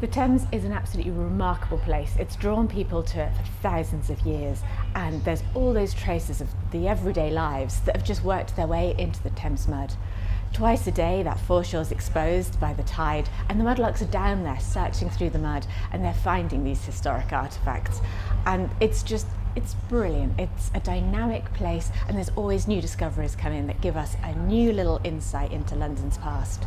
The Thames is an absolutely remarkable place. It's drawn people to it for thousands of years, and there's all those traces of the everyday lives that have just worked their way into the Thames mud. Twice a day that foreshore is exposed by the tide, and the mudlarks are down there searching through the mud, and they're finding these historic artefacts. And it's brilliant. It's a dynamic place, and there's always new discoveries coming that give us a new little insight into London's past.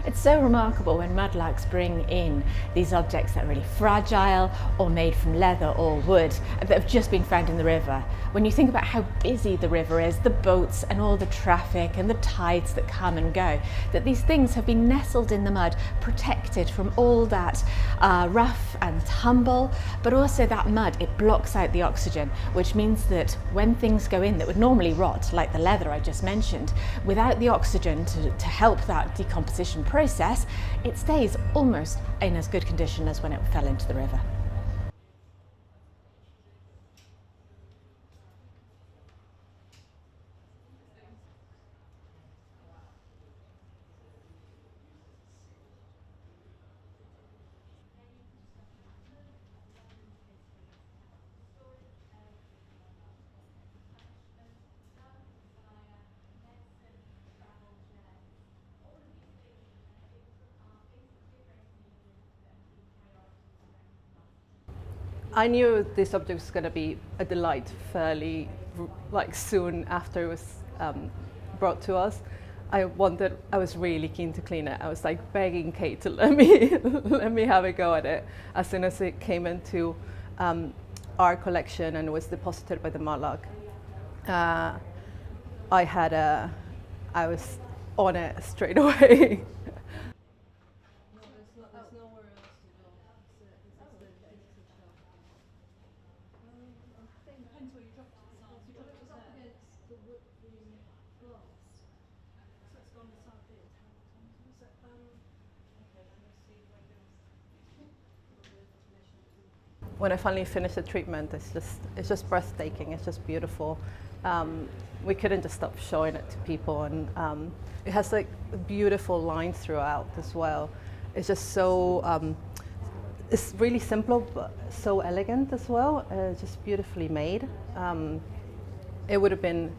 It's so remarkable when mudlarks bring in these objects that are really fragile or made from leather or wood that have just been found in the river. When you think about how busy the river is, the boats and all the traffic and the tides that come and go, that these things have been nestled in the mud, protected from all that rough and tumble, but also that mud, it blocks out the oxygen, which means that when things go in that would normally rot, like the leather I just mentioned, without the oxygen to help that decomposition process, it stays almost in as good condition as when it fell into the river. I knew this object was going to be a delight fairly soon after it was brought to us. I was really keen to clean it. I was like begging Kate to let me have a go at it. As soon as it came into our collection and was deposited by the mudlark, I was on it straight away. When I finally finished the treatment, it's just breathtaking. It's just beautiful. We couldn't just stop showing it to people, and it has like beautiful lines throughout as well. It's just so it's really simple but so elegant as well. Just beautifully made. It would have been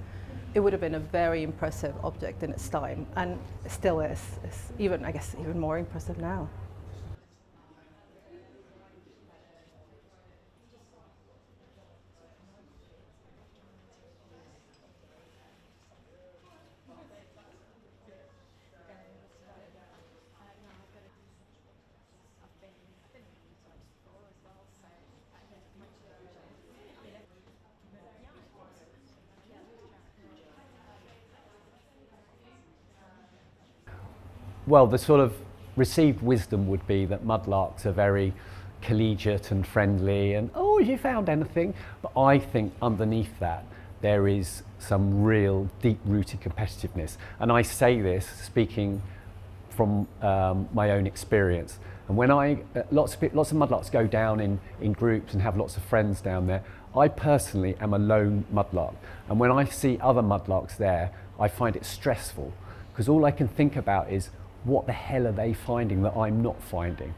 a very impressive object in its time, and it still is. It's even, I guess, even more impressive now. Well, the sort of received wisdom would be that mudlarks are very collegiate and friendly and, oh, you found anything? But I think underneath that there is some real deep-rooted competitiveness. And I say this speaking from my own experience. And when lots of mudlarks go down in groups and have lots of friends down there, I personally am a lone mudlark. And when I see other mudlarks there, I find it stressful, because all I can think about is, what the hell are they finding that I'm not finding?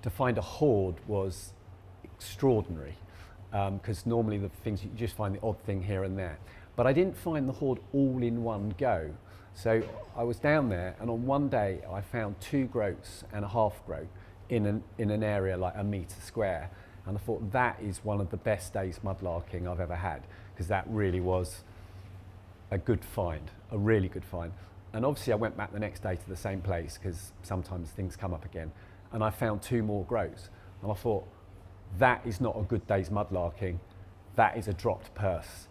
To find a hoard was extraordinary. because normally the things, you just find the odd thing here and there. But I didn't find the hoard all in one go. So I was down there, and on one day I found 2 groats and a half groat in an area like a metre square. And I thought that is one of the best days mudlarking I've ever had, because that really was a good find, a really good find. And obviously I went back the next day to the same place, because sometimes things come up again, and I found 2 more groats. And I thought, that is not a good day's mudlarking, that is a dropped purse.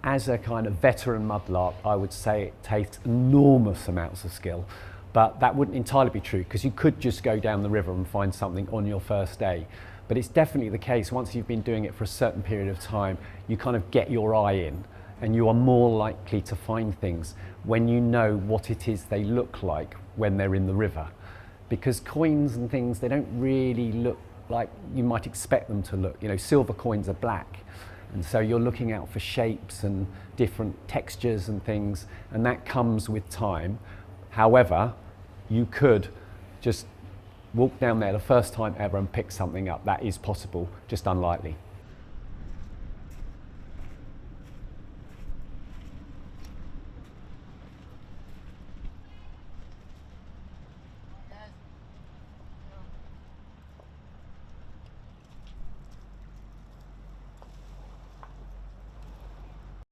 As a kind of veteran mudlark, I would say it takes enormous amounts of skill, but that wouldn't entirely be true, because you could just go down the river and find something on your first day. But it's definitely the case, once you've been doing it for a certain period of time, you kind of get your eye in, and you are more likely to find things when you know what it is they look like when they're in the river. Because coins and things, they don't really look like you might expect them to look. You know, silver coins are black. And so you're looking out for shapes and different textures and things, and that comes with time. However, you could just walk down there the first time ever and pick something up. That is possible, just unlikely.